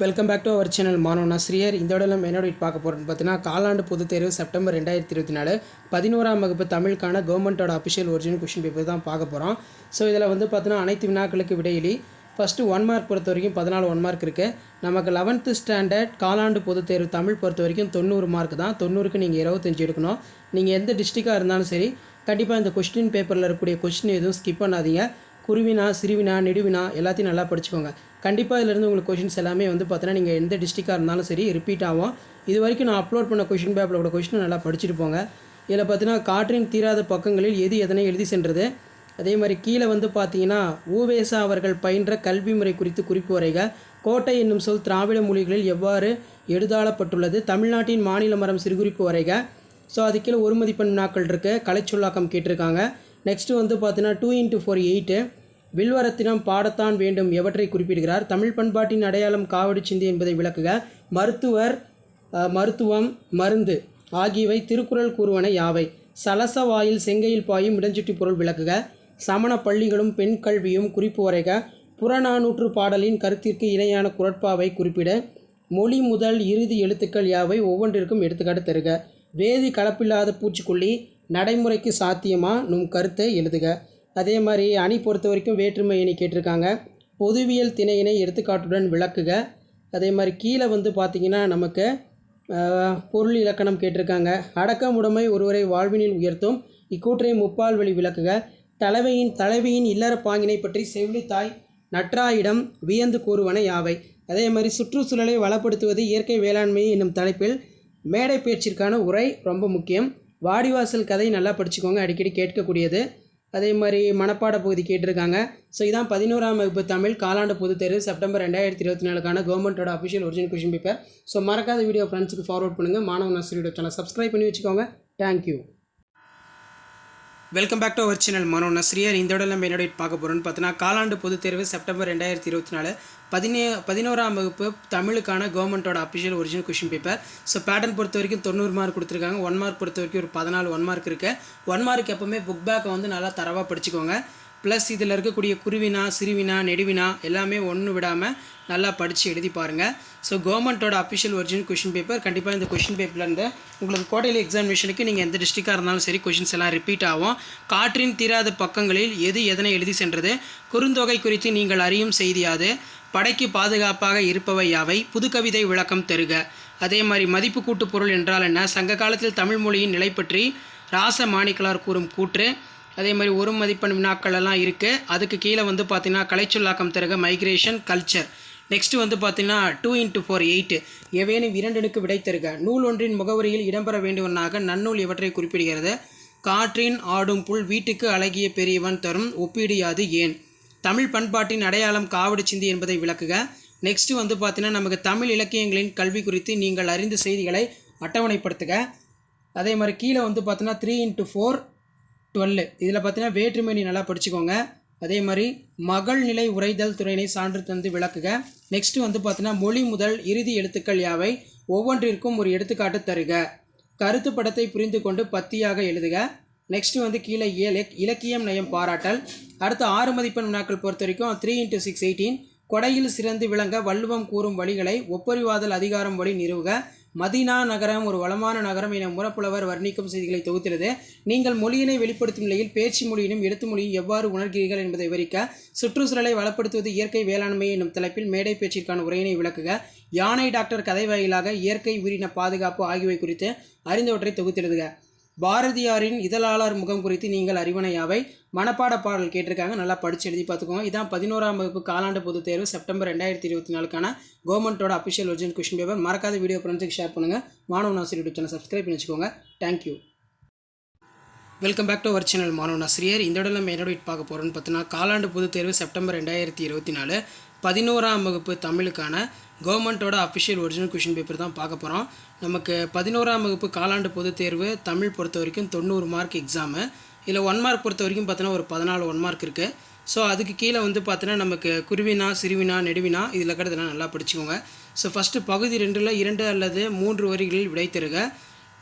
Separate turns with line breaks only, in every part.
Welcome back to our channel Manavan Asiriyar. இந்த விட நம்ம என்னோட பார்க்க போகிறோம்னு பார்த்தீங்கன்னா காலாண்டு பொதுத் தேர்வு செப்டம்பர் 2024 11ஆம் வகுப்பு தமிழுக்கான கவர்மெண்ட்டோட அஃபிஷியல் ஒரிஜினல் கொஷின் பேப்பர் தான் பார்க்க போகிறோம். ஸோ இதில் வந்து பார்த்தீங்கன்னா அனைத்து வினாக்களுக்கு விடையிலி ஃபஸ்ட்டு 1 மார்க் பொறுத்த வரைக்கும் 14 1 மார்க் இருக்குது. நமக்கு 11th ஸ்டாண்டர்ட் காலாண்டு பொதுத் தேர்வு தமிழ் பொறுத்த வரைக்கும் 90 மார்க் தான். 90க்கு நீங்கள் 25 எடுக்கணும். நீங்கள் எந்த டிஸ்ட்ரிக்டாக இருந்தாலும் சரி கண்டிப்பாக இந்த கொஸ்டின் பேப்பரில் இருக்கக்கூடிய கொஸ்டின் எதுவும் ஸ்கிப் பண்ணாதீங்க. குருவினா சிறுவினா நெடுவினா எல்லாத்தையும் நல்லா படிச்சுக்கோங்க. கண்டிப்பாக இதிலிருந்து உங்களுக்கு கொஷின்ஸ் எல்லாமே வந்து பார்த்தீங்கன்னா நீங்கள் எந்த டிஸ்ட்ரிக்டாக இருந்தாலும் சரி ரிப்பீட் ஆகும். இது வரைக்கும் நான் அப்லோட் பண்ண கொஷின் பேப்பரோட கொஷின் நல்லா படிச்சுட்டு போங்க. இதில் பார்த்தீங்கன்னா காற்றின் தீராத பக்கங்களில் எது எதனை எழுதி சென்றது. அதே மாதிரி கீழே வந்து பார்த்தீங்கன்னா ஊவேசா அவர்கள் பயின்ற கல்வி முறை குறித்து குறிப்பு வரைக. கோட்டை என்னும் சொல் திராவிட மொழிகளில் எவ்வாறு எழுதாளப்பட்டுள்ளது. தமிழ்நாட்டின் மாநில மரம் சிறுகுறிப்பு வரைக. ஸோ அது கீழே ஒரு மதிப்பெண் வினாக்கள் இருக்குது. கலைச்சொல்லாக்கம் கேட்டிருக்காங்க. நெக்ஸ்ட்டு வந்து பார்த்தீங்கன்னா 2x4 8 வில்வரத்தினம் பாடத்தான் வேண்டும் எவற்றை குறிப்பிடுகிறார். தமிழ் பண்பாட்டின் அடையாளம் காவடி சிந்தி என்பதை விளக்குக. மருத்துவம் மருந்து ஆகியவை திருக்குறள் கூறுவன யாவை. சலச வாயில் செங்கையில் பாயும் இடஞ்சுட்டி பொருள் விளக்குக. சமண பள்ளிகளும் பெண் கல்வியும் குறிப்பு வரைக. புறநானூற்று பாடலின் கருத்திற்கு இணையான குறட்பாவை குறிப்பிட. மொழி முதல் இறுதி எழுத்துக்கள் யாவை ஒவ்வொன்றிற்கும் எடுத்துக்காட்டு தருக. வேதி கலப்பில்லாத பூச்சிக்கொல்லி நடைமுறைக்கு சாத்தியமா நும் கருத்தை எழுதுக. அதே மாதிரி அணி பொறுத்த வரைக்கும் வேற்றுமை அணி கேட்டிருக்காங்க. பொதுவியல் திணையினை எடுத்துக்காட்டுடன் விளக்குக. அதே மாதிரி கீழே வந்து பார்த்திங்கன்னா நமக்கு பொருள் இலக்கணம் கேட்டிருக்காங்க. அடக்கமுடைமை ஒருவரை வாழ்வினில் உயர்த்தும் இக்கூற்றை முப்பால் வழி விளக்குக. தலைவியின் இல்லற பாங்கினை பற்றி செவிலித்தாய் நற்றாயிடம் வியந்து கூறுவன யாவை. அதே மாதிரி சுற்றுச்சூழலை வளப்படுத்துவது இயற்கை வேளாண்மை என்னும் தலைப்பில் மேடை பேச்சிற்கான உரை ரொம்ப முக்கியம். வாடிவாசல் கதை நல்லா படிச்சுக்கோங்க, அடிக்கடி கேட்கக்கூடியது. அதே மாதிரி மனப்பாட பகுதி கேட்டிருக்காங்க. ஸோ இதான் 11ஆம் வகுப்பு தமிழ் காலாண்டு பொதுத் தேர்வு செப்டம்பர் 2024 கவர்மெண்ட்டோட official original question paper. So மறக்காத வீடியோ ஃப்ரெண்ட்ஸுக்கு ஃபார்வர்ட் பண்ணுங்கள். மாணவன் ஆசிரியர் சேனல் சப்ஸ்கிரைப் பண்ணி வச்சுக்கோங்க. Thank you. Welcome back to our channel Manavan Asiriyar. இந்த விட நம்ம என்னோட பார்க்க போகிறோம்னு பார்த்தீங்கன்னா காலாண்டு பொதுத் தேர்வு செப்டம்பர் 2024 11ஆம் வகுப்பு தமிழுக்கான கவர்மெண்ட்டோட official original question paper. So pattern பொறுத்த வரைக்கும் 90 மார்க் கொடுத்துருக்காங்க. 1 மார்க் பொறுத்த வரைக்கும் ஒரு 14 1 மார்க் இருக்குது. 1 மார்க் எப்போவுமே புக் பேக்கை வந்து நல்லா தரவாக படிச்சுக்கோங்க. ப்ளஸ் இதில் இருக்கக்கூடிய குருவினா சிறுவினா நெடுவினா எல்லாமே ஒன்று விடாமல் நல்லா படித்து எழுதி பாருங்கள். ஸோ கவர்மெண்ட்டோட அஃபிஷியல் ஒரிஜினல் கொஷின் பேப்பர். கண்டிப்பாக இந்த கொஷின் பேப்பர்லேருந்து உங்களுக்கு கோட்டையில் எக்ஸாமினேஷனுக்கு நீங்கள் எந்த டிஸ்ட்ரிக்டாக இருந்தாலும் சரி கொஷின்ஸ் எல்லாம் ரிப்பீட் ஆகும். காற்றின் தீராத பக்கங்களில் எது எதனை எழுதி சென்றது. குறுந்தொகை குறித்து நீங்கள் அறியும் செய்தியாது. படைக்கு பாதுகாப்பாக இருப்பவை யாவை. புதுக்கவிதை விளக்கம் தருக. அதே மாதிரி மதிப்பு கூட்டு பொருள் என்றால் என்ன. சங்க காலத்தில் தமிழ் மொழியின் நிலை பற்றி ராச மாணிக்கலார் கூறும் கூற்று. அதே மாதிரி ஒரு மதிப்பெண் வினாக்கள் எல்லாம் இருக்குது. அதுக்கு கீழே வந்து பார்த்திங்கன்னா கலைச்சொல்லாக்கம் தருக. Migration culture. நெக்ஸ்ட்டு வந்து பார்த்திங்கன்னா 2x4 8 எவேனும் 2னுக்கு விடை தருக. நூல் ஒன்றின் முகவரியில் இடம்பெற வேண்டுவனாக நன்னூல் இவற்றை குறிப்பிடுகிறது. காற்றின் ஆடும் புல் வீட்டுக்கு அழகிய பெரியவன் தரும் ஒப்பீடு யாது ஏன். தமிழ் பண்பாட்டின் அடையாளம் காவடி சிந்தி என்பதை விளக்குக. நெக்ஸ்ட்டு வந்து பார்த்தீங்கன்னா நமக்கு தமிழ் இலக்கியங்களின் கல்வி குறித்து நீங்கள் அறிந்த செய்திகளை அட்டவணைப்படுத்துக. அதே மாதிரி கீழே வந்து பார்த்தீங்கன்னா 3x4 12 இதில் பார்த்தீங்கன்னா வேற்றுமை நல்லா படிச்சுக்கோங்க. அதே மாதிரி மகள் நிலை உரைதல் துறையினை சான்று தந்து விளக்குக. நெக்ஸ்ட்டு வந்து பார்த்தீங்கன்னா மொழி முதல் இறுதி எழுத்துக்கள் யாவை ஒவ்வொன்றிற்கும் ஒரு எடுத்துக்காட்டு தருக. கருத்து படத்தை புரிந்து கொண்டு பத்தியாக எழுதுக. நெக்ஸ்ட்டு வந்து கீழே இலக்கியம் நயம் பாராட்டல். அடுத்து 6 மதிப்பெண் வினாக்கள் பொறுத்த வரைக்கும் 3x6 18 கொடையில் சிறந்து விளங்க வள்ளுவம் கூறும் வழிகளை ஒப்பறிவாதல் அதிகாரம் வழி நிறுவுக. மதீனா நகரம் ஒரு வளமான நகரம் என முறப்புலவர் வர்ணிக்கும் செய்திகளை தொகுத்துள்ளது. நீங்கள் மொழியினை வெளிப்படுத்தும் நிலையில் பேச்சு மொழியினும் எழுத்து மொழியும் எவ்வாறு உணர்கிறீர்கள் என்பதை விவரிக்க. சுற்றுச்சூழலை வளப்படுத்துவது இயற்கை வேளாண்மை என்னும் தலைப்பில் மேடை பேச்சிற்கான உரையினை விளக்குக. யானை டாக்டர் கதை வாயிலாக இயற்கை உயிரின பாதுகாப்பு ஆகியவை குறித்து அறிந்தவற்றை தொகுத்தெழுதுக. பாரதியாரின் இதழாளர் முகம் குறித்து நீங்கள் அறிவன யாவை. மனப்பாட பாடல் கேட்டிருக்காங்க, நல்லா படித்து எழுதி பார்த்துக்கோங்க. இதான் 11ஆம் வகுப்பு காலாண்டு பொதுத் தேர்வு செப்டம்பர் 2024 கவர்மெண்ட்டோட அஃபிஷியல் ஒரிஜினல் கொஷின் பேப்பர். மறக்காத வீடியோ ஃப்ரெண்ட்ஸுக்கு ஷேர் பண்ணுங்கள். Manavan Asiriyar YouTube channel subscribe பண்ணி வச்சுக்கோங்க. Thank you. Welcome back to our channel Manavan Asiriyar. இந்த இடம் நம்ம என்னோட பார்க்க போகிறோன்னு பார்த்தீங்கன்னா காலாண்டு பொதுத் தேர்வு செப்டம்பர் 2024 11ஆம் வகுப்பு தமிழுக்கான கவர்மெண்ட்டோட அஃபிஷியல் ஒரிஜினல் கொஷின் பேப்பர் தான் பார்க்க போகிறோம். நமக்கு 11ஆம் வகுப்பு காலாண்டு பொதுத் தேர்வு தமிழ் பொறுத்த வரைக்கும் 90 மார்க் எக்ஸாமு. இதில் 1 மார்க் பொறுத்த வரைக்கும் பார்த்தீங்கன்னா ஒரு 14 1 மார்க் இருக்குது. ஸோ அதுக்கு கீழே வந்து பார்த்தீங்கன்னா நமக்கு குருவினா சிறுவினா நெடுவினா இதில் இருக்கிறதெல்லாம் நல்லா படிச்சுக்கோங்க. ஸோ ஃபஸ்ட்டு பகுதி 2ல் 2 அல்லது 3 வரிகளில் விடை தருக.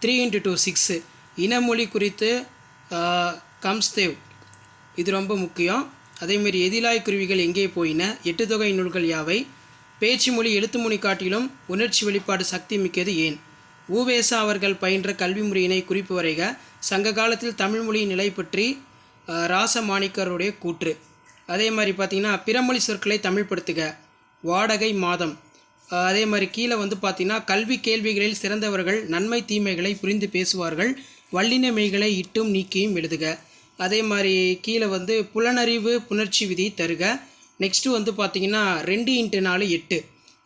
3x2 6 இனமொழி குறித்து கம்ஸ்தேவ் இது ரொம்ப முக்கியம். அதேமாரி எதிலாய் குருவிகள் எங்கே போயின. 8 தொகை நூல்கள் யாவை. பேச்சு மொழி எழுத்து மொழி காட்டிலும் உணர்ச்சி வெளிப்பாடு சக்தி மிக்கது ஏன்? உவேசா அவர்கள் பயின்ற கல்வி முறையினை குறிப்பு வரைக. சங்க காலத்தில் தமிழ் மொழியின் நிலை பற்றி ராசமாணிக்கருடைய கூற்று. அதே மாதிரி பார்த்திங்கன்னா பிறமொழி சொற்களை தமிழ்படுத்துக. வாடகை மாதம். அதே மாதிரி கீழே பார்த்திங்கன்னா கல்வி கேள்விகளில் சிறந்தவர்கள் நன்மை தீமைகளை புரிந்து பேசுவார்கள், வல்லின மெய்களை இட்டும் நீக்கியும் எழுதுக. அதே மாதிரி கீழே புலனறிவு புணர்ச்சி விதி தருக. நெக்ஸ்ட்டு பார்த்திங்கன்னா 2x4 8.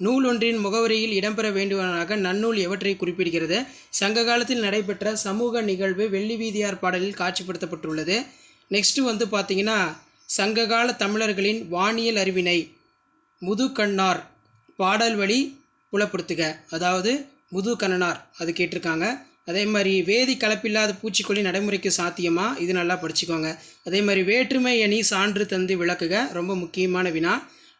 நூல் ஒன்றின் முகவரியில் இடம்பெற வேண்டுவனாக நன்னூல் எவற்றை குறிப்பிடுகிறது? சங்க காலத்தில் நடைபெற்ற சமூக நிகழ்வு வெள்ளி வீதியார் பாடலில் காட்சிப்படுத்தப்பட்டுள்ளது. நெக்ஸ்ட்டு பார்த்திங்கன்னா சங்ககால தமிழர்களின் வானியல் அறிவினை முதுகண்ணார் பாடல் வழி புலப்படுத்துக. அதாவது முதுகண்ணனார் அது கேட்டிருக்காங்க. அதே மாதிரி வேதி கலப்பில்லாத பூச்சிக்கொல்லி நடைமுறைக்கு சாத்தியமா? இது நல்லா படிச்சுக்கோங்க. அதே மாதிரி வேற்றுமை அணி சான்று தந்து விளக்குக. ரொம்ப முக்கியமான வினா.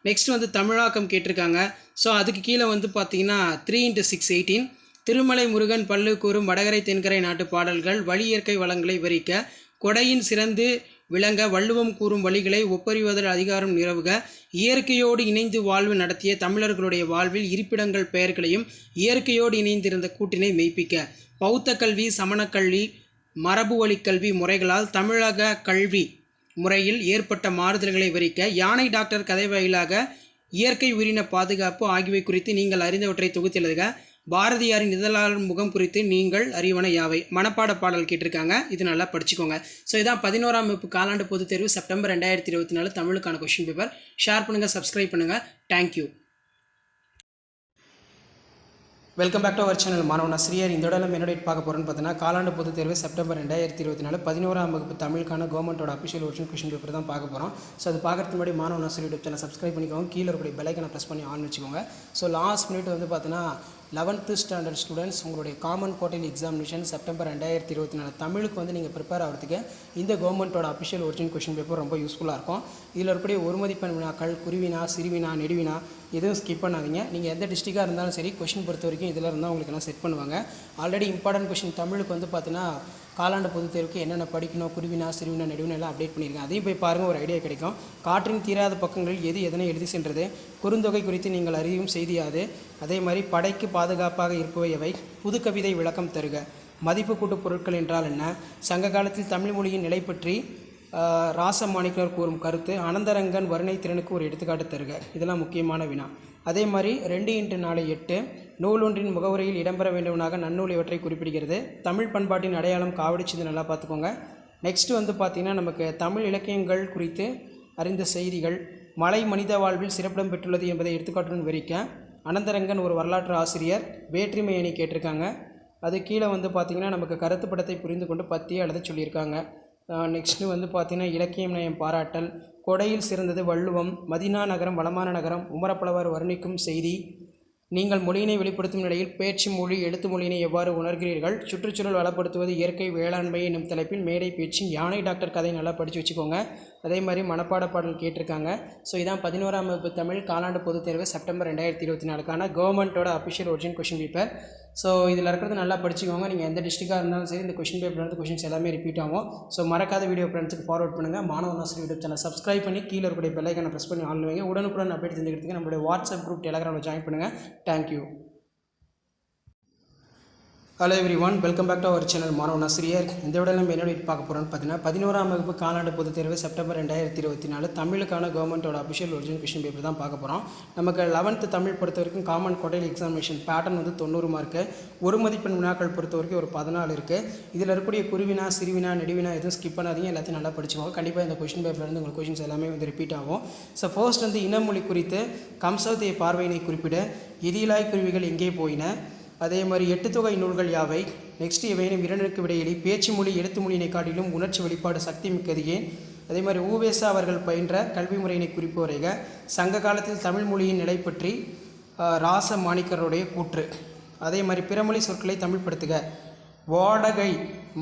நெக்ஸ்ட் தமிழாக்கம் கேட்டிருக்காங்க. ஸோ அதுக்கு கீழே பார்த்திங்கன்னா 3x6 18. திருமலை முருகன் பல்லு கூறும் வடகரை தென்கரை நாட்டு பாடல்கள் வழி இயற்கை வளங்களை விவரிக்க. கொடையின் சிறந்து விளங்க வள்ளுவம் கூறும் வழிகளை ஒப்பறிவதல் அதிகாரம் நிறவுக. இயற்கையோடு இணைந்து வாழ்வு நடத்திய தமிழர்களுடைய வாழ்வில் இருப்பிடங்கள் பெயர்களையும் இயற்கையோடு இணைந்திருந்த கூட்டினை மெய்ப்பிக்க. பௌத்த கல்வி சமணக்கல்வி மரபு வழி கல்வி முறைகளால் தமிழக கல்வி முறையில் ஏற்பட்ட மாறுதல்களை விவரிக்க. யானை டாக்டர் கதை வாயிலாக இயற்கை உயிரின பாதுகாப்பு ஆகியவை குறித்து நீங்கள் அறிந்தவற்றை தொகுத்து எழுதுக. பாரதியாரின் இதழாளர் முகம் குறித்து நீங்கள் அறிவன யாவை? மனப்பாட பாடல் கேட்டிருக்காங்க. இது நல்லா படிச்சுக்கோங்க. ஸோ இதான் 11ஆம் வகுப்பு காலாண்டு பொதுத் தேர்வு செப்டம்பர் 2024 தமிழுக்கான கொஷின் பேப்பர். ஷேர் பண்ணுங்கள், சப்ஸ்கிரைப் பண்ணுங்கள். Thank you. Welcome back to our channel. Manavan Asiriyar. இந்த இடம் என்னோட பார்க்க போகிறோன்னு பார்த்தீங்கன்னா காலாண்டு பொதுத் தேர்வு செப்டம்பர் 2024 11ஆம் வகுப்பு தமிழுக்கான கவர்மெண்ட்டோட அஃபிஷியல் ஒரிஜினல் கொஷின் பேப்பர் தான் பார்க்க போகிறோம். ஸோ அது பார்க்கறதுக்கு முன்னாடி மாணவன் ஆசிரியர் யூடியூப் சேனல் சப்ஸ்கிரைப் பண்ணிக்கோங்க. கீழே இருக்கக்கூடிய பெல் ஐக்கனை ப்ரெஸ் பண்ணி ஆன் வச்சுக்கோங்க. ஸோ லாஸ்ட் மினிட் பார்த்தீங்கன்னா 11th ஸ்டாண்டர்ட் ஸ்டூடெண்ட்ஸ் உங்களுடைய காமன் குவார்டர்லி எக்ஸாமினேஷன் செப்டம்பர் 2024 தமிழுக்கு நீங்கள் ப்ரிப்பேர் ஆகிறதுக்கு இந்த கவர்மெண்ட்டோட அஃபிஷியல் ஒரிஜினல் கொஷின் பேப்பர் ரொம்ப யூஸ்ஃபுல்லாக இருக்கும். இதில் இருக்கக்கூடிய ஒரு மதிப்பெண் வினாக்கள், குருவினா, சிறுவினா, நெடுவினா எதுவும் ஸ்கிப் பண்ணாதீங்க. நீங்கள் எந்த டிஸ்ட்ரிக்டாக இருந்தாலும் சரி கொஷின் பொறுத்த வரைக்கும் இதில் இருந்தால் உங்களுக்கு எல்லாம் செட் பண்ணுவாங்க. ஆல்ரெடி இம்பார்ட்டன்ட் கொஷின் தமிழுக்கு பார்த்தீங்கன்னா காலாண்டு பொதுத் தேர்வுக்கு என்னென்ன படிக்கணும், குருவினா, சிறுவினா, நெடுவினா எல்லாம் அப்டேட் பண்ணியிருக்கேன். அதையும் போய் பாருங்கள், ஒரு ஐடியா கிடைக்கும். காற்றின் தீராத பக்கங்களில் எது எதனை எழுதி சென்றது, குறுந்தொகை குறித்து நீங்கள் அறியும் செய்தியாது, அதே மாதிரி படைக்கு பாதுகாப்பாக இருப்பவை எவை, புது கவிதை விளக்கம் தருக, மதிப்பு கூட்டு பொருட்கள் என்றால் என்ன, சங்க காலத்தில் தமிழ் மொழியின் நிலை பற்றி ராசமாணிக்கர் கூறும் கருத்து, அனந்தரங்கன் வருணை திறனுக்கு ஒரு எடுத்துக்காட்டு தருக. இதெல்லாம் முக்கியமான வினா. அதே மாதிரி 2x4 8 நூல் ஒன்றின் முகவரியில் இடம்பெற வேண்டுவனாக நன்னூல் இவற்றை குறிப்பிடுகிறது. தமிழ் பண்பாட்டின் அடையாளம் காவடிச்சது நல்லா பார்த்துக்கோங்க. நெக்ஸ்ட்டு பார்த்திங்கன்னா நமக்கு தமிழ் இலக்கியங்கள் குறித்து அறிந்த செய்திகள், மலை மனித வாழ்வில் சிறப்பிடம் பெற்றுள்ளது என்பதை எடுத்துக்காட்டுடன் விவரிக்க. அனந்தரங்கன் ஒரு வரலாற்று ஆசிரியர், வேற்றுமை அணி கேட்டிருக்காங்க. அது கீழே பார்த்திங்கன்னா நமக்கு கருத்து படத்தை புரிந்து கொண்டு பத்தியை எழுத சொல்லியிருக்காங்க. நெக்ஸ்ட்டு பார்த்திங்கன்னா இலக்கியம் நயம் பாராட்டல், கொடையில் சிறந்தது வள்ளுவம், மதினா நகரம் வளமான நகரம், உமரப்பலவர் வர்ணிக்கும் செய்தி, நீங்கள் மொழியினை வெளிப்படுத்தும் நிலையில் பேச்சு மொழி எழுத்து மொழியினை எவ்வாறு உணர்கிறீர்கள், சுற்றுச்சூழல் வளப்படுத்துவது இயற்கை வேளாண்மை என்னும் தலைப்பில் மேடை பேச்சு, யானை டாக்டர் கதை நல்லா படித்து வச்சுக்கோங்க. அதே மாதிரி மனப்பாட பாடல் கேட்டிருக்காங்க. ஸோ இதான் 11ஆம் வகுப்பு தமிழ் காலாண்டு பொதுத் தேர்வு செப்டம்பர் 2024 கவர்மெண்ட்டோட official original question paper. So இதில் இருக்கிறது நல்லா படிச்சுக்கோங்க. நீங்கள் எந்த டிஸ்ட்ரிக்டாக இருந்தாலும் சரி இந்த கொஷின் பேப்பர் கொஷின்ஸ் எல்லாமே ரிப்பீட் ஆகும். ஸோ மறக்காத வீடியோ ஃப்ரெண்ட்ஸுக்கு ஃபார்வர்ட் பண்ணுங்கள். Manavan Asiriyar YouTube channel subscribe பண்ணி கீழே இருக்கக்கூடிய பெல் ஐக்கனை ப்ரெஸ் பண்ணி ஆன் வைங்க. உடனுக்குடன் அப்டேட் தெரிஞ்சுக்கிறதுக்கு நம்மளுடைய வாட்ஸ்அப் குரூப் டெலகிராமில் ஜாயின் பண்ணுங்கள். Thank you. Hello everyone, welcome back to our channel. Manavan Asiriyar. இந்த விட நம்ம என்ன பார்க்க போகிறோம்னு பார்த்தீங்கன்னா 11ஆம் வகுப்பு காலாண்டு பொதுத் தேர்வு செப்டம்பர் 2024 தமிழுக்கான கவர்மெண்ட்டோட அஃபிஷியல் ஒரிஜினல் கொஷின் பேப்பர் தான் பார்க்க போகிறோம். நமக்கு 11th தமிழ் பொறுத்த வரைக்கும் common quarterly examination pattern 90 mark, ஒரு மதிப்பெண் வினாக்கள் பொறுத்த வரைக்கும் ஒரு 14 இருக்குது. இதில் இருக்கக்கூடிய குருவினா, சிறுவினா, நெடுவினா எதுவும் ஸ்கிப் பண்ணாதீங்க. எல்லாத்தையும் நல்லா படிச்சுக்கோங்க. கண்டிப்பாக இந்த கொஷின் பேப்பர்லேருந்து உங்களுக்கு கொஷின்ஸ் எல்லாமே ரிப்பீட் ஆகும். ஸோ ஃபர்ஸ்ட் இனமொழி குறித்து கம்சவத்தைய பார்வையினை குறிப்பிட, எதிலாய் குருவிகள் எங்கே போயின, அதே மாதிரி 8 தொகை நூல்கள் யாவை, நெக்ஸ்ட் இவையினும் இரண்டிற்கு விடையிலி பேச்சு மொழி எழுத்து மொழியினை காட்டிலும் உணர்ச்சி வெளிப்பாடு சக்தி மிக்கது ஏன், அதே மாதிரி உவேசா அவர்கள் பயின்ற கல்வி முறையினை குறிப்பு வரைக, சங்க காலத்தில் தமிழ் மொழியின் நிலை பற்றி ராசமாணிக்கருடைய கூற்று, அதே மாதிரி பிறமொழி சொற்களை தமிழ்படுத்துக, வாடகை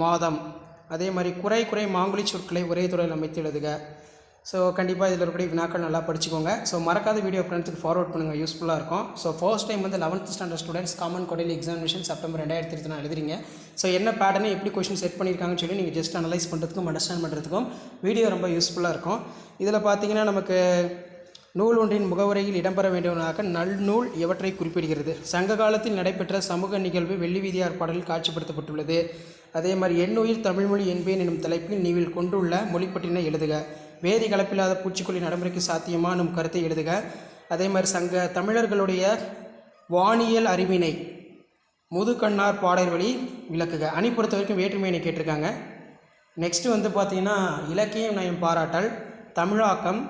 மாதம், அதே மாதிரி குறை மாங்குழி சொற்களை ஒரே தொடரில் அமைத்து எழுதுக. ஸோ கண்டிப்பாக இதில் இருக்கக்கூடிய வினாக்கள் நல்லா படிச்சுக்கோங்க. ஸோ மறக்காத வீடியோ ஃப்ரெண்ட்ஸுக்கு ஃபார்வர்ட் பண்ணுங்கள், யூஸ்ஃபுல்லாக இருக்கும். So first time 11th standard students common quarterly examination September 2024 எழுதுறீங்க. ஸோ என்ன பேட்டர்னு எப்படி கொஷின் செட் பண்ணியிருக்காங்கன்னு சொல்லி நீங்கள் ஜஸ்ட் அனலைஸ் பண்ணுறதுக்கும் அண்டர்ஸ்டாண்ட் பண்ணுறதுக்கும் வீடியோ ரொம்ப யூஸ்ஃபுல்லாக இருக்கும். இதில் பார்த்தீங்கன்னா நமக்கு நூல் ஒன்றின் முகவுரையில் இடம்பெற வேண்டுவதாக நல்நூல் எவற்றை குறிப்பிடுகிறது? சங்க காலத்தில் நடைபெற்ற சமூக நிகழ்வு வெள்ளி வீதியார் பாடலில் காட்சிப்படுத்தப்பட்டுள்ளது. அதே மாதிரி எண்ணுயிர் தமிழ்மொழி என்பேன் எனும் தலைப்பில் நீவில் கொண்டுள்ள மொழிப்பற்றினை எழுதுக. வேதி கலப்பில்லாத பூச்சிக்கொல்லி நடைமுறைக்கு சாத்தியமா எனும் கருத்தை எழுதுக. அதே மாதிரி சங்க தமிழர்களுடைய வானியல் அறிவினை முதுகண்ணார் பாடல் வழி விளக்குக. அணி பொறுத்த வரைக்கும் வேற்றுமையினை கேட்டிருக்காங்க. நெக்ஸ்ட்டு பார்த்திங்கன்னா இலக்கியம் நயம் பாராட்டல், தமிழாக்கம்.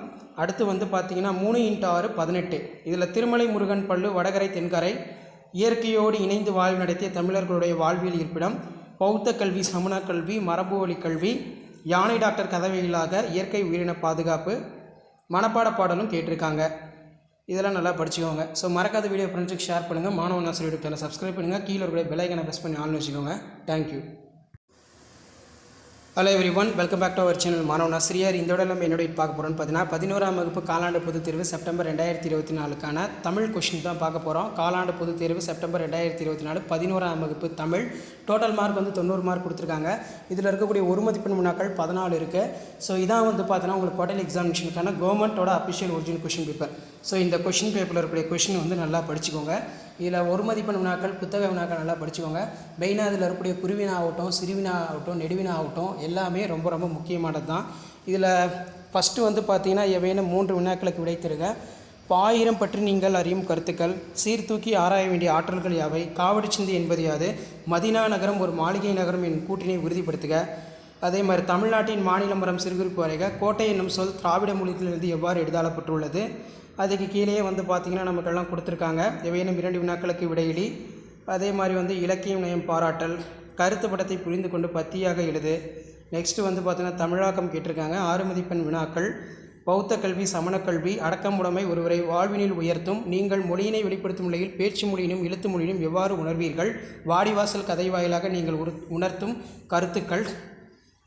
அடுத்து பார்த்திங்கன்னா 3x6 18. இதில் திருமலை முருகன் பள்ளு வடகரை தென்கரை, இயற்கையோடு இணைந்து வாழ்வு நடத்திய தமிழர்களுடைய வாழ்வியல் இருப்பிடம், பௌத்த கல்வி சமண கல்வி மரபு வழி கல்வி, யானை டாக்டர் கதவையிலாக, இயற்கை உயிரின பாதுகாப்பு, மனப்பாட பாடலும் கேட்டிருக்காங்க. இதெல்லாம் நல்லா படிச்சுக்கோங்க. ஸோ மறக்காத வீடியோ ஃப்ரெண்ட்ஸுக்கு ஷேர் பண்ணுங்கள். Manavan Asiriyar YouTube channel subscribe பண்ணுங்கள். கீழே இருக்கிற பெல் ஐக்கனை ப்ரெஸ் பண்ணி ஆள்னு வச்சுக்கோங்க. Thank you. Hello everyone, welcome back to our channel Manavan Asiriyar. இந்த விட நம்ம என்னோட பார்க்க போகிறோன்னு பார்த்தீங்கன்னா 11ஆம் வகுப்பு காலாண்டு பொதுத் தேர்வு செப்டம்பர் 2024க்கான தமிழ் கொஷின் தான் பார்க்க போகிறோம். காலாண்டு பொதுத் தேர்வு செப்டம்பர் 2024 11ஆம் வகுப்பு தமிழ். டோட்டல் மார்க் 90 மார்க் கொடுத்துருக்காங்க. இதில் இருக்கக்கூடிய ஒரு மதிப்பெண் வினாக்கள் 14 இருக்குது. ஸோ இதான் பார்த்தீங்கன்னா உங்களுக்கு குவார்டர்லி எக்ஸாமினேஷனுக்கான கவர்மெண்ட்டோட official original question paper. So இந்த கொஷின் பேப்பரில் இருக்கக்கூடிய கொஷின் நல்லா படிச்சுக்கோங்க. இதில் ஒரு மதிப்பெண் வினாக்கள் புத்தக வினாக்கள் நல்லா படிச்சுக்கோங்க. மெயினாக இதில் இருக்கக்கூடிய குருவினா ஆகட்டும், சிறுவினா ஆகட்டும், நெடுவினா ஆகட்டும் எல்லாமே ரொம்ப ரொம்ப முக்கியமானது தான். இதில் ஃபஸ்ட்டு பார்த்தீங்கன்னா எவையான 3 வினாக்களுக்கு விடை தருக. பாயிரம் பற்றி நீங்கள் அறியும் கருத்துக்கள், சீர்தூக்கி ஆராய வேண்டிய ஆற்றல்கள் யாவை, காவடி சிந்து என்பது யாது, மதினா நகரம் ஒரு மாளிகை நகரம் என் கூட்டினை உறுதிப்படுத்துக. அதே மாதிரி தமிழ்நாட்டின் மாநில மரம் சிறுகுறிப்பு வரைக. கோட்டை என்னும் சொல் திராவிட மொழியிலிருந்து எவ்வாறு எழுதாளப்பட்டுள்ளது? அதுக்கு கீழே பார்த்திங்கன்னா நமக்கெல்லாம் கொடுத்துருக்காங்க. எவையேனும் 2 வினாக்களுக்கு விடையிலி. அதே மாதிரி இலக்கியம் நயம் பாராட்டல், கருத்து படத்தை புரிந்து கொண்டு பத்தியாக எழுது. நெக்ஸ்ட்டு பார்த்திங்கன்னா தமிழாக்கம் கேட்டிருக்காங்க. 6 மதிப்பெண் வினாக்கள். பௌத்த கல்வி சமண கல்வி, அடக்கமுடைமை ஒருவரை வாழ்வினில் உயர்த்தும், நீங்கள் மொழியினை வெளிப்படுத்தும் நிலையில் பேச்சு மொழியினும் எழுத்து மொழியினும் எவ்வாறு உணர்வீர்கள், வாடிவாசல் கதை வாயிலாக நீங்கள் உணர்த்தும் கருத்துக்கள்.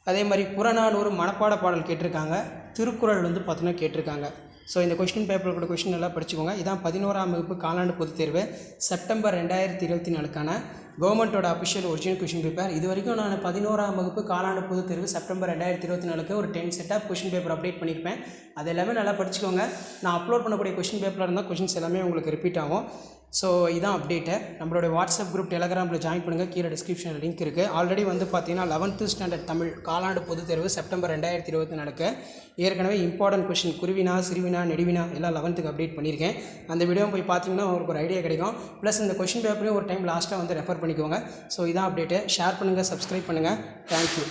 அதே மாதிரி புறநானூறு மனப்பாட பாடல் கேட்டிருக்காங்க. திருக்குறள் பார்த்தீங்கன்னா கேட்டிருக்காங்க. ஸோ இந்த கொஸ்டின் பேப்பரோட கொஸ்டின் நல்லா படிச்சுக்கோங்க. இதான் 11ஆம் வகுப்பு காலாண்டு பொதுத் தேர்வு செப்டம்பர் 2024க்கான கவர்மெண்ட்டோட அஃபிஷியல் ஒரிஜினல் கொஷின் பேப்பர். இது வரைக்கும் நான் 11ஆம் வகுப்பு காலாண்டு பொதுத் தேர்வு செப்டம்பர் 2024க்கு ஒரு 10 set of question paper update பண்ணியிருப்பேன். அது எல்லாமே நல்லா படிச்சுக்கோங்க. நான் அப்லோட் பண்ணக்கூடிய கொஷின் பேப்பரில் இருந்தால் கொஷின்ஸ் எல்லாமே உங்களுக்கு ரிப்பீட் ஆகும். ஸோ இதான் அப்டேட்டு. நம்மளோட வாட்ஸ்அப் குரூப் டெலகிராமில் ஜாயின் பண்ணுங்கள். கீழே டிஸ்கிரிப்ஷனில் லிங்க் இருக்குது. ஆல்ரெடி பார்த்தீங்கன்னா 11th ஸ்டாண்டர்ட் தமிழ் காலாண்டு பொதுத் தேர்வு செப்டம்பர் 2024க்கு ஏற்கனவே இம்பார்ட்டன்ட் கொஷின் குருவினா சிறுவினா நெடுவினா எல்லாம் 11th அப்டேட் பண்ணியிருக்கேன். அந்த வீடியோ போய் பார்த்தீங்கன்னா உங்களுக்கு ஒரு ஐடியா கிடைக்கும். ப்ளஸ் இந்த கொஷின் பேப்பரையும் ஒரு டைம் லாஸ்ட்டாக ரெஃபர் பண்ணிக்கோங்க. ஸோ இதான் அப்டேட்டு. ஷேர் பண்ணுங்கள், சப்ஸ்கிரைப் பண்ணுங்கள். Thank you.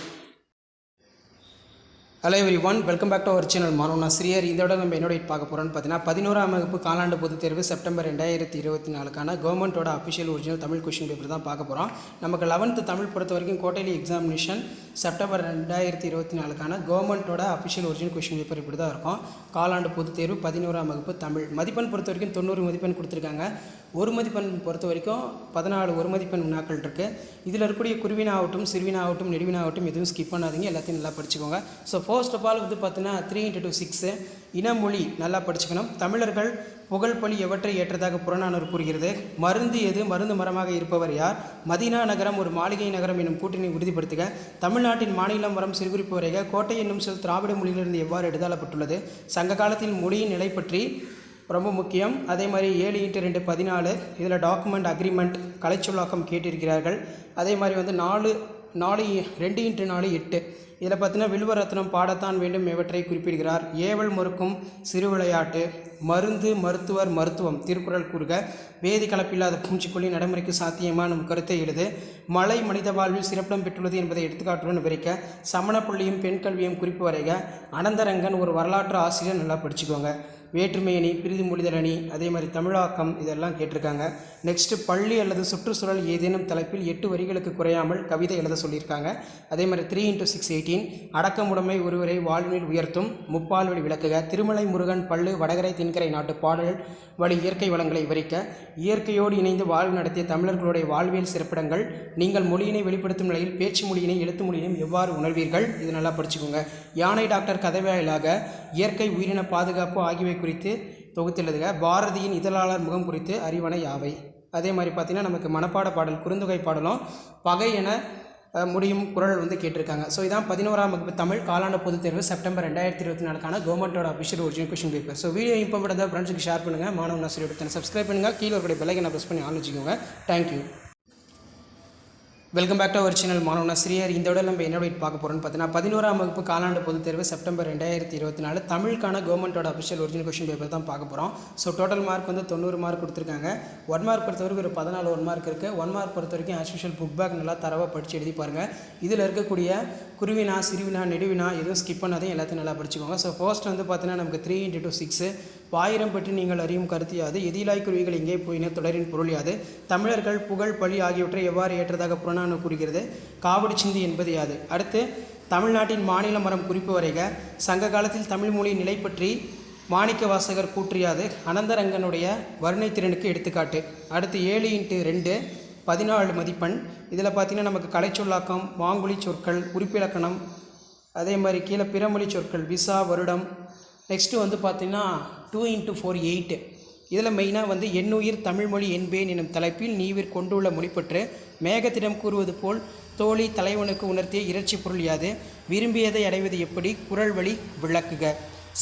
Hello everyone, welcome back to our channel Manavan Asiriyar. இந்த விட நம்ம என்னோட பார்க்க போகிறோன்னு பார்த்தீங்கன்னா 11ஆம் வகுப்பு காலாண்டு பொதுத் தேர்வு செப்டம்பர் 2024க்கான கவர்மெண்ட்டோட official original Tamil question paper தான் பார்க்க போகிறோம். நமக்கு 11th தமிழ் பொறுத்த வரைக்கும் குவார்டர்லி எக்ஸாமினேஷன் செப்டம்பர் 2024க்கான கவர்மெண்ட்டோட அஃபிஷியல் ஒரிஜினல் கொஷின் பேப்பர் இப்படி தான் இருக்கும். காலாண்டு பொதுத் தேர்வு 11ஆம் வகுப்பு தமிழ். மதிப்பெண் பொறுத்த வரைக்கும் 90 மதிப்பெண் கொடுத்துருக்காங்க. ஒரு மதிப்பெண் பொறுத்த வரைக்கும் 14 ஒரு மதிப்பெண் வினாக்கள் இருக்குது. இதில் இருக்கக்கூடிய குருவினா ஆகட்டும், சிறுவினா ஆகட்டும், நெடுவினா ஆகட்டும் எதுவும் ஸ்கிப் பண்ணாதீங்க. எல்லாத்தையும் நல்லா படிச்சுக்கோங்க. ஸோ ஃபர்ஸ்ட் ஆஃப் ஆல் பார்த்தீங்கன்னா 3 × 6 இனமொழி நல்லா படிச்சுக்கணும். தமிழர்கள் புகழ்பலி எவற்றை ஏற்றதாக புறநானூறு கூறுகிறது? மருந்து எது? மருந்து மரமாக இருப்பவர் யார்? மதினா நகரம் ஒரு மாளிகை நகரம் என்னும் கூட்டினை உறுதிப்படுத்துக. தமிழ்நாட்டின் மாநில மரம் சிறுகுறிப்பு வரைக. கோட்டை என்னும் சொல் திராவிட மொழியிலிருந்து எவ்வாறு எழுதப்பட்டுள்ளது? சங்க காலத்தில் மொழியின் நிலை பற்றி ரொம்ப முக்கியம். அதே மாதிரி 7 × 2 14. இதில் டாக்குமெண்ட் அக்ரிமெண்ட் கலைச்சொல்லாக்கம் கேட்டிருக்கிறார்கள். அதே மாதிரி 4 2 × 4 8. இதில் பார்த்தீங்கன்னா வில்வரத்னம் பாடத்தான் வேண்டும் எவற்றை குறிப்பிடுகிறார்? ஏவல் மறுக்கும் சிறு விளையாட்டு, மருந்து மருத்துவர் மருத்துவம் திருக்குறள் கூறுக. வேதி கலப்பில்லாத பூச்சிக்கொல்லி நடைமுறைக்கு சாத்தியமான கருத்தை எழுது. மலை மனித வாழ்வில் சிறப்பிடம் பெற்றுள்ளது என்பதை எடுத்துக்காட்டுடன் விவரிக்க. சமண புள்ளியும் பெண் கல்வியும் குறிப்பு வரைக. அனந்தரங்கன் ஒரு வரலாற்று ஆசிரியர் நல்லா படிச்சுக்கோங்க. வேற்றுமை அணி, பிரிது மொழிதல் அணி, அதே மாதிரி தமிழாக்கம் இதெல்லாம் கேட்டிருக்காங்க. நெக்ஸ்ட்டு பள்ளி அல்லது சுற்றுச்சூழல் ஏதேனும் தலைப்பில் 8 வரிகளுக்கு குறையாமல் கவிதை எழுத சொல்லியிருக்காங்க. அதே மாதிரி 3 × 6 18. அடக்கமுடைமை ஒருவரை வாழ்வினில் உயர்த்தும், முப்பால் வழி விளக்குக. திருமலை முருகன் பள்ளு வடகரை தென்கரை நாட்டு பாடல் வழி இயற்கை வளங்களை விவரிக்க. இயற்கையோடு இணைந்து வாழ்வு நடத்திய தமிழர்களுடைய வாழ்வியல் சிறப்பிடங்கள், நீங்கள் மொழியினை வெளிப்படுத்தும் நிலையில் பேச்சு மொழியினை எழுத்து மொழியினையும் எவ்வாறு உணர்வீர்கள்? இது நல்லா படிச்சுக்கோங்க. யானை டாக்டர் கதைவாயிலாக, இயற்கை உயிரின பாதுகாப்பு ஆகியவை குறித்து தொகுத்துள்ளதுக. பாரதியின் இதழாளர் முகம் குறித்து அறிவன யாவை? அதே மாதிரி பார்த்தீங்கன்னா நமக்கு மனப்பாட பாடல் குறுந்தொகை பாடலும் பகை என முடியும் குரல் வந்து கேட்டிருக்காங்க. ஸோ இதான் 11ஆம் வகுப்பு தமிழ் காலாண்டு பொதுத் தேர்வு செப்டம்பர் 2024க்கான கவர்மெண்ட்டோட official original question paper. So video important தான் ஃப்ரெண்ட்ஸுக்கு ஷேர் பண்ணுங்கள். மாணவ ஆசிரியர் சப்ஸ்கிரைப் பண்ணுங்கள். கீழே ஒரு பெல் ஐகானை ப்ரெஸ் பண்ணி ஆன் வச்சுக்கோங்க. Thank you. Welcome back to our channel Manava Asiriyar. இந்த விட நம்ம என்ன பார்க்க போகிறோம்னு பார்த்தீங்கன்னா 11ஆம் வகுப்பு காலாண்டு பொதுத் தேர்வு செப்டம்பர் 2024 தமிழுக்கான கவர்மெண்ட்டோட அஃபிஷியல் ஒரிஜினல் கொஷின் பேப்பர் தான் பார்க்க போகிறோம். ஸோ டோட்டல் மார்க் வந்து 90 மார்க் கொடுத்துருக்காங்க. 1 மார்க் பொறுத்த வரைக்கும் ஒரு 14 1 மார்க் இருக்குது. 1 மார்க் பொறுத்த வரைக்கும் ஆஸ் யூஷுவல் புக் பேக் நல்லா தரவாக படித்து எழுதி பாருங்கள். இதில் இருக்கக்கூடிய குருவினா சிறுவினா நெடுவினா எதுவும் ஸ்கிப் பண்ணாதையும் எல்லாத்தையும் நல்லா படிச்சுக்கோங்க. ஸோ ஃபர்ஸ்ட் வந்து பார்த்தீங்கன்னா நமக்கு 3 × 2 6 பாயிரம் பற்றி நீங்கள் அறியும் கருத்து யாது, எதிலாய் குருவிகள் எங்கே போயின, தொடரின் பொருள் யாது, தமிழர்கள் புகழ் பழி ஆகியவற்றை எவ்வாறு ஏற்றதாக புறநானூறு கூறுகிறது, காவடி சிந்தி என்பது யாது. அடுத்து தமிழ்நாட்டின் மாநில மரம் குறிப்பு வரைக, சங்க காலத்தில் தமிழ் மொழி நிலை பற்றி மாணிக்க வாசகர் கூற்றியாது, அனந்தரங்கனுடைய வர்ணை திறனுக்கு எடுத்துக்காட்டு. அடுத்து 7 × 2 14 மதிப்பெண். இதில் பார்த்திங்கன்னா நமக்கு கலைச்சொல்லாக்கம், வாங்கொலி சொற்கள், உறுப்பிலக்கணம், அதே மாதிரி கீழே பிறமொழி சொற்கள், விசா, வருடம். நெக்ஸ்ட்டு வந்து பார்த்திங்கன்னா 2 × 4 8. இதில் மெயினாக வந்து எண்ணுயிர் தமிழ்மொழி என்பேன் எனும் தலைப்பில் நீவிர் கொண்டுள்ள மொழிப்பற்று மேகத்திடம் கூறுவது போல் தோழி தலைவனுக்கு உணர்த்திய இறைச்சி பொருள் யாது, விரும்பியதை அடைவது எப்படி, குரல் வழி விளக்குக.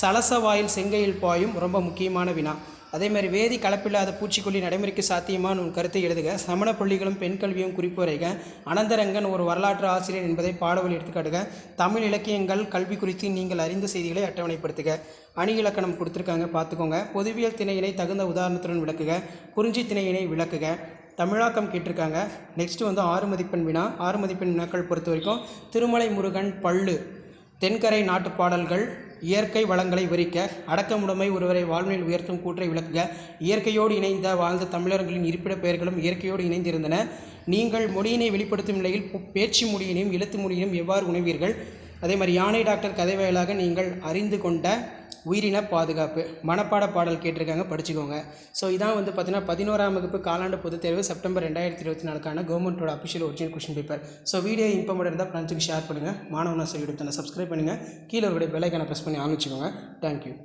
சலச வாயில் செங்கையில் பாயும் ரொம்ப முக்கியமான வினா. அதே மாதிரி வேதி கலப்பில்லாத பூச்சிக்கொல்லி நடைமுறைக்கு சாத்தியமான உன் கருத்தை எழுதுக. சமண பள்ளிகளும் பெண் கல்வியும் குறிப்பு வரைக. அனந்தரங்கன் ஒரு வரலாற்று ஆசிரியர் என்பதை பாடவழி எடுத்துக்காட்டுக. தமிழ் இலக்கியங்கள் கல்வி குறித்து நீங்கள் அறிந்த செய்திகளை அட்டவணைப்படுத்துக. அணி இலக்கணம் கொடுத்துருக்காங்க, பார்த்துக்கோங்க. பொதுவியல் திணையினை தகுந்த உதாரணத்துடன் விளக்குக. குறிஞ்சி திணையினை விளக்குக. தமிழாக்கம் கேட்டிருக்காங்க. நெக்ஸ்ட்டு வந்து 6 மதிப்பெண் வினா. 6 மதிப்பெண் வினாக்கள் பொறுத்த வரைக்கும் திருமலை முருகன் பள்ளு, தென்கரை நாட்டு பாடல்கள், இயற்கை வளங்களை விவரிக்க, அடக்கமுடைமை ஒருவரை வாழ்வினில் உயர்த்தும் கூற்றை விளக்குக. இயற்கையோடு இணைந்த வாழ்ந்த தமிழர்களின் இருப்பிட பெயர்களும் இயற்கையோடு இணைந்திருந்தன. நீங்கள் மொழியினை வெளிப்படுத்தும் நிலையில் பேச்சு மொழியினையும் எழுத்து மொழியினையும் எவ்வாறு உணர்வீர்கள். அதே மாதிரி யானை டாக்டர் கதை வாயிலாக நீங்கள் அறிந்து கொண்ட உயிரின பாதுகாப்பு. மனப்பாட பாடல் கேட்டிருக்காங்க, படிச்சுக்கோங்க. ஸோ இதான் வந்து பார்த்தீங்கன்னா 11ஆம் வகுப்பு காலாண்டு பொதுத் தேர்வு செப்டம்பர் 2024க்கான கவர்மெண்ட்டோட official original question paper. So video important இருந்தால் ஃப்ரெண்ட்ஸுக்கு ஷேர் பண்ணுங்கள். மாணவ ஆசிரியர் சப்ஸ்கிரைப் பண்ணுங்கள். கீழே ஒரு பெல் ஐகானை ப்ரெஸ் பண்ணி ஆன் வச்சுக்கோங்க. தேங்க்யூ.